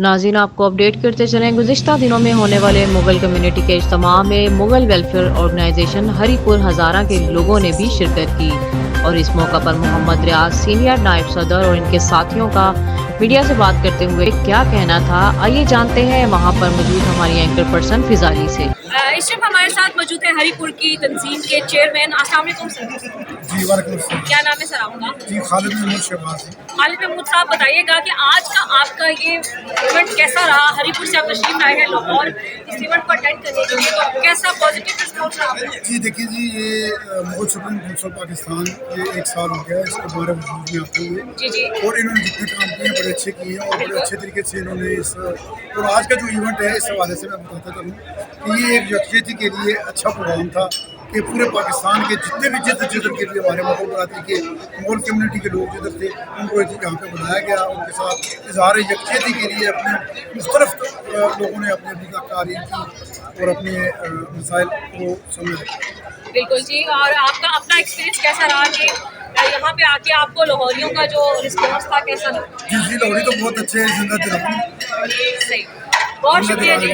ناظرین آپ کو اپڈیٹ کرتے چلیں، گزشتہ دنوں میں ہونے والے مغل کمیونٹی کے اجتماع میں مغل ویلفیئر آرگنائزیشن ہری پور ہزارہ کے لوگوں نے بھی شرکت کی اور اس موقع پر محمد ریاض سینئر نائب صدر اور ان کے ساتھیوں کا میڈیا سے بات کرتے ہوئے کیا کہنا تھا، آئیے جانتے ہیں وہاں پر موجود ہماری اینکر پرسن فضالی سے۔ اس وقت ہمارے ساتھ موجود ہیں ہری پور کی تنظیم کے چیئرمین۔ السلام علیکم سر۔ جی وعلیکم السلام۔ کیا نام ہے سر آپ کا؟ جی خالد محمود شہباز۔ خالد محمود صاحب بتائیے گا کہ آج کا آپ کا یہ ایونٹ کیسا رہا؟ ہری پور سے آپ تشریف لائے ہیں لاہور اس ایونٹ کو اٹینڈ کرنے کے لیے، تو کیسا پازیٹیو رسپانس رہا؟ جی دیکھیے جی، یہ مغل سپریم کونسل پاکستان یہ 1 سال ہو گیا ہے اس کے بارے میں وجود میں آتے ہوئے، جی جی، اور انہوں نے جتنے کام کیے ہیں بڑے اچھے کیے ہیں اور بڑے اچھے طریقے سے انہوں نے اور آج کا جو ایونٹ ہے اس حوالے سے میں بتاتا چلوں کہ یہ ایک یکجہتی کے لیے اچھا پروگرام تھا کہ پورے پاکستان کے جتنے بھی جدر کے لیے ہمارے مغل برادری کے مغل کمیونٹی کے لوگ جدھر تھے ان کو یہاں پہ بلایا گیا، ان کے ساتھ اظہار یکجہتی کے لیے اپنے مختلف لوگوں نے اپنی اداکاری کی اور اپنے مسائل کو سمجھا۔ بالکل جی، اور آپ کا اپنا ایکسپیرینس کیسا رہا کہ یہاں پہ آ کے آپ کو لاہوریوں کا جو رسپانس تھا کیسا لگا؟ جی لاہوری تو بہت اچھے زندہ دل۔ صحیح، بہت شکریہ جی۔